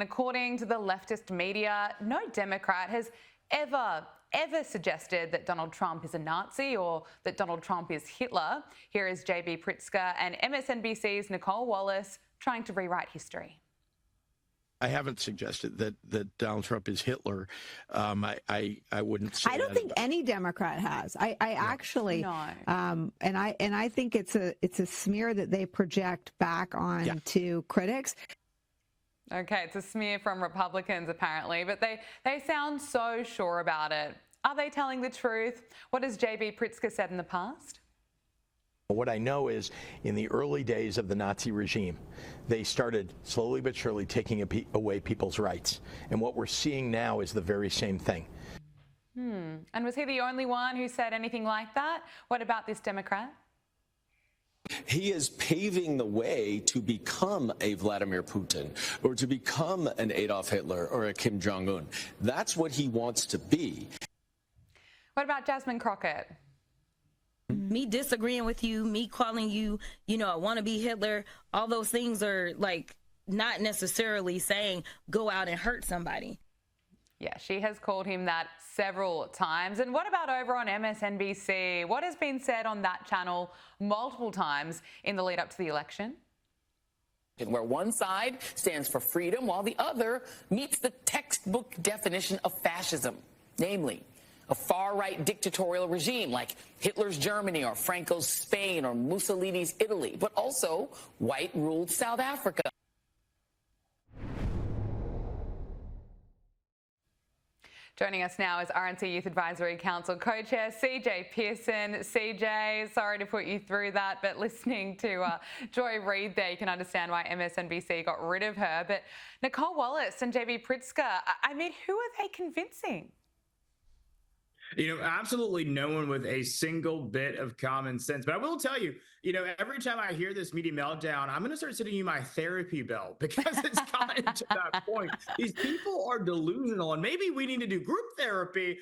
According to the leftist media, no Democrat has ever suggested that Donald Trump is a Nazi or that Donald Trump is Hitler. Here is JB Pritzker and MSNBC's Nicole Wallace trying to rewrite history. I haven't suggested that Donald Trump is Hitler. I wouldn't say. I don't think any Democrat has. I actually, no. And I think it's a smear that they project back on to critics. Okay, it's a smear from Republicans apparently, but they sound so sure about it. Are they telling the truth? What has JB Pritzker said in the past? What I know is in the early days of the Nazi regime, they started slowly but surely taking away people's rights. And what we're seeing now is the very same thing. And was he the only one who said anything like that? What about this Democrat? He is paving the way to become a Vladimir Putin or to become an Adolf Hitler or a Kim Jong-un. That's what he wants to be. What about Jasmine Crockett? Me disagreeing with you, me calling you, I want to be Hitler, all those things are like not necessarily saying go out and hurt somebody. Yeah, she has called him that several times. And what about over on MSNBC? What has been said on that channel multiple times in the lead up to the election? Where one side stands for freedom while the other meets the textbook definition of fascism, namely a far-right dictatorial regime like Hitler's Germany or Franco's Spain or Mussolini's Italy, but also white-ruled South Africa. Joining us now is RNC Youth Advisory Council co-chair CJ Pearson. CJ, sorry to put you through that, but listening to Joy Reid there, you can understand why MSNBC got rid of her. But Nicole Wallace and JB Pritzker, I mean, who are they convincing? Absolutely no one with a single bit of common sense. But I will tell you, every time I hear this media meltdown, I'm going to start sending you my therapy bill because it's gotten to that point. These people are delusional, and maybe we need to do group therapy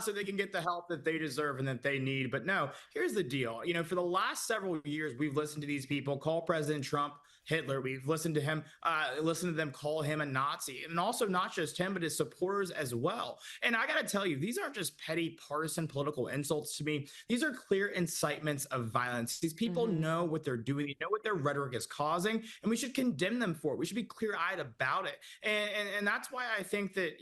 so they can get the help that they deserve and that they need. But no, here's the deal. For the last several years, we've listened to these people call President Trump Hitler. We've listened to them call him a Nazi, and also not just him, but his supporters as well. And I got to tell you, these aren't just petty partisan political insults to me. These are clear incitements of violence. These people know what they're doing. They know what their rhetoric is causing, and we should condemn them for it. We should be clear-eyed about it. And that's why I think that,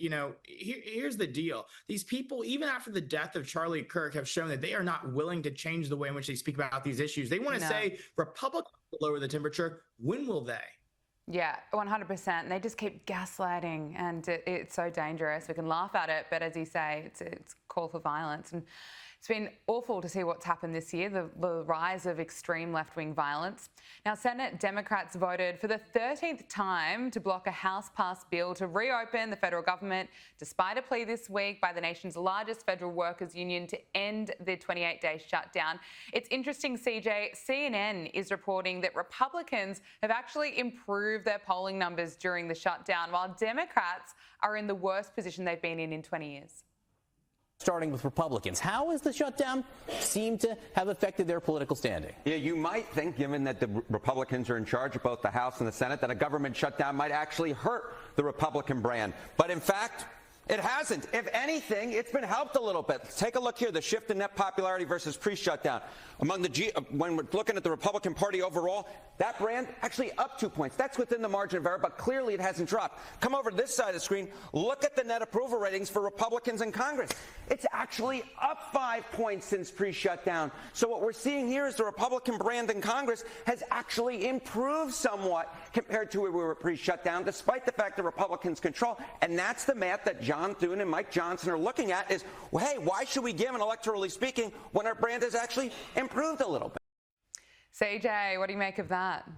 here's the deal. These people, even after the death of Charlie Kirk, have shown that they are not willing to change the way in which they speak about these issues. They want to say Republicans lower the temperature. When will they? Yeah, 100%. And they just keep gaslighting, and it's so dangerous. We can laugh at it, but as you say, it's a call for violence. And it's been awful to see what's happened this year, the rise of extreme left-wing violence. Now, Senate Democrats voted for the 13th time to block a House-passed bill to reopen the federal government, despite a plea this week by the nation's largest federal workers' union to end the 28-day shutdown. It's interesting, CJ, CNN is reporting that Republicans have actually improved their polling numbers during the shutdown, while Democrats are in the worst position they've been in 20 years. Starting with Republicans, how has the shutdown seemed to have affected their political standing? Yeah, you might think, given that the Republicans are in charge of both the House and the Senate, that a government shutdown might actually hurt the Republican brand. But in fact, it hasn't. If anything, it's been helped a little bit. Take a look here, the shift in net popularity versus pre-shutdown. When we're looking at the Republican Party overall, that brand actually up 2 points. That's within the margin of error, but clearly it hasn't dropped. Come over to this side of the screen. Look at the net approval ratings for Republicans in Congress. It's actually up 5 points since pre-shutdown. So what we're seeing here is the Republican brand in Congress has actually improved somewhat compared to where we were pre-shutdown, despite the fact that Republicans control. And that's the math that John Thune and Mike Johnson are looking at is, well, hey, why should we give, and electorally speaking, when our brand has actually improved a little bit? CJ, what do you make of that?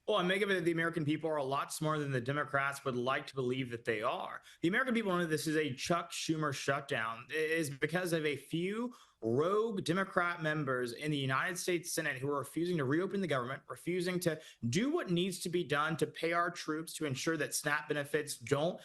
Well, I make of it that the American people are a lot smarter than the Democrats would like to believe that they are. The American people know this is a Chuck Schumer shutdown. It is because of a few rogue Democrat members in the United States Senate who are refusing to reopen the government, refusing to do what needs to be done to pay our troops, to ensure that SNAP benefits don't,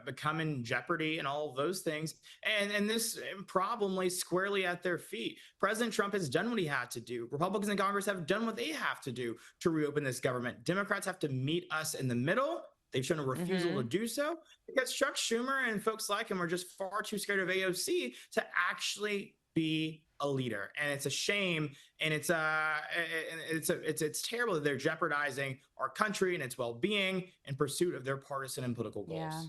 become in jeopardy and all of those things. And this problem lays squarely at their feet. President Trump has done what he had to do. Republicans in Congress have done what they have to do to reopen this government. Democrats have to meet us in the middle. They've shown a refusal to do so because Chuck Schumer and folks like him are just far too scared of AOC to actually be a leader. And it's a shame, and it's terrible that they're jeopardizing our country and its well-being in pursuit of their partisan and political goals. Yeah.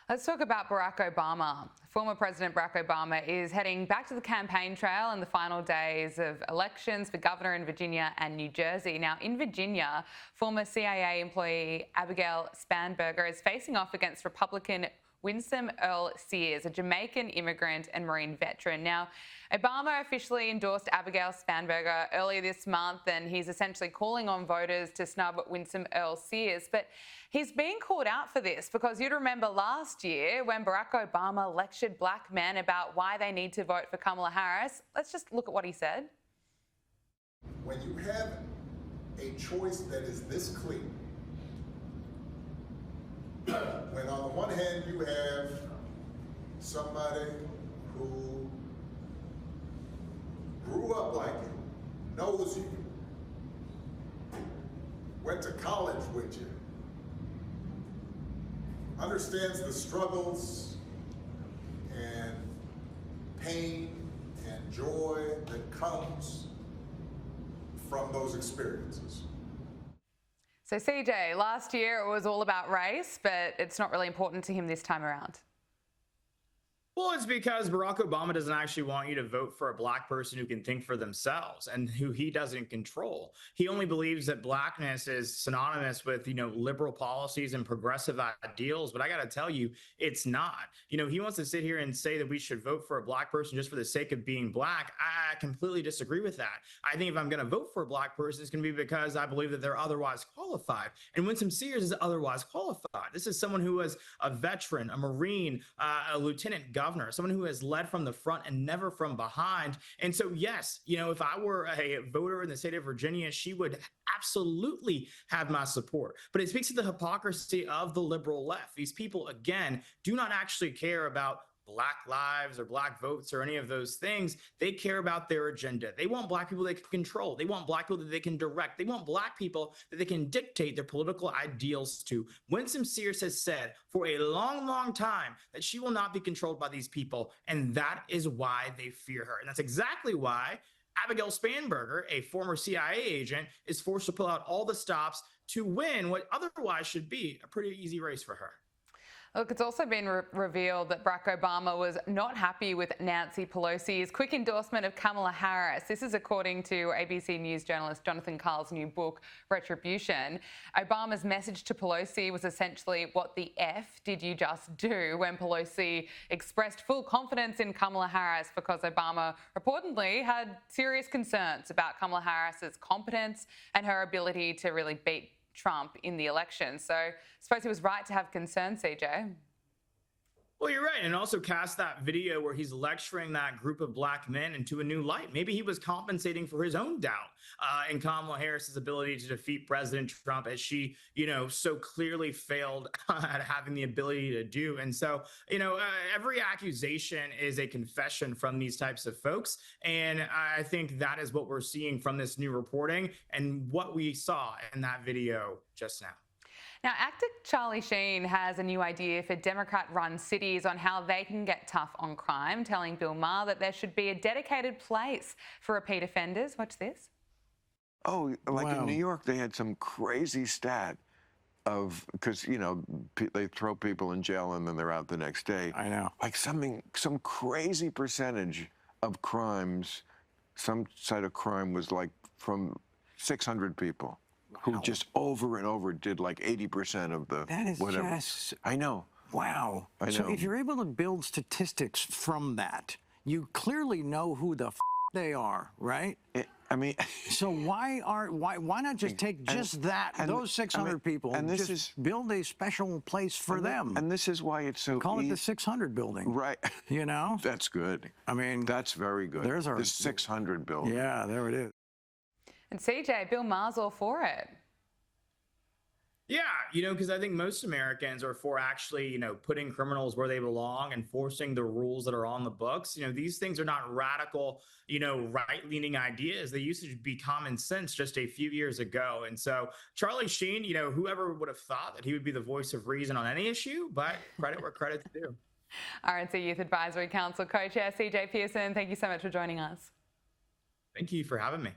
Let's talk about Barack Obama. Former President Barack Obama is heading back to the campaign trail in the final days of elections for governor in Virginia and New Jersey. Now, in Virginia, former CIA employee Abigail Spanberger is facing off against Republican Winsome Earl Sears, a Jamaican immigrant and Marine veteran. Now, Obama officially endorsed Abigail Spanberger earlier this month, and he's essentially calling on voters to snub Winsome Earl Sears. But he's being called out for this because you'd remember last year when Barack Obama lectured black men about why they need to vote for Kamala Harris. Let's just look at what he said. When you have a choice that is this clear, when on the one hand you have somebody who grew up like you, knows you, went to college with you, understands the struggles and pain and joy that comes from those experiences. So CJ, last year it was all about race, but it's not really important to him this time around. Well, it's because Barack Obama doesn't actually want you to vote for a black person who can think for themselves and who he doesn't control. He only believes that blackness is synonymous with, liberal policies and progressive ideals. But I got to tell you, it's not. He wants to sit here and say that we should vote for a black person just for the sake of being black. I completely disagree with that. I think if I'm going to vote for a black person, it's going to be because I believe that they're otherwise qualified. And Winsome Sears is otherwise qualified. This is someone who was a veteran, a Marine, a lieutenant governor, someone who has led from the front and never from behind. And so, yes, if I were a voter in the state of Virginia, she would absolutely have my support. But it speaks to the hypocrisy of the liberal left. These people, again, do not actually care about black lives or black votes or any of those things. They care about their agenda. They want black people they can control. They want black people that they can direct. They want black people that they can dictate their political ideals to. Winsome Sears has said for a long, long time that she will not be controlled by these people. And that is why they fear her. And that's exactly why Abigail Spanberger, a former CIA agent, is forced to pull out all the stops to win what otherwise should be a pretty easy race for her. Look, it's also been revealed that Barack Obama was not happy with Nancy Pelosi's quick endorsement of Kamala Harris. This is according to ABC News journalist Jonathan Karl's new book, Retribution. Obama's message to Pelosi was essentially, what the F did you just do, when Pelosi expressed full confidence in Kamala Harris because Obama reportedly had serious concerns about Kamala Harris's competence and her ability to really beat Trump in the election. So I suppose he was right to have concerns, CJ. Well, you're right. And also cast that video where he's lecturing that group of black men into a new light. Maybe he was compensating for his own doubt in Kamala Harris's ability to defeat President Trump, as she, so clearly failed at having the ability to do. And so, every accusation is a confession from these types of folks. And I think that is what we're seeing from this new reporting and what we saw in that video just now. Now, actor Charlie Sheen has a new idea for Democrat-run cities on how they can get tough on crime, telling Bill Maher that there should be a dedicated place for repeat offenders. Watch this. Oh, like in New York, they had some crazy stat of, because, they throw people in jail and then they're out the next day. I know. Like some crazy percentage of crimes, some side of crime was like from 600 people. Who just over and over did like 80% of the that is whatever. Just I know. Wow. I know. So if you're able to build statistics from that, you clearly know who the they are, right? I mean, So why not just take those 600 people and just build a special place for them? And this is why it's so call it the 600 building. Right. You know? That's good. I mean, that's very good. There's our the 600 building. Yeah, there it is. And CJ, Bill Maher's all for it. Yeah, because I think most Americans are for actually, putting criminals where they belong, enforcing the rules that are on the books. These things are not radical, right-leaning ideas. They used to be common sense just a few years ago. And so Charlie Sheen, whoever would have thought that he would be the voice of reason on any issue, but credit where credit's due. RNC Youth Advisory Council co-chair CJ Pearson, thank you so much for joining us. Thank you for having me.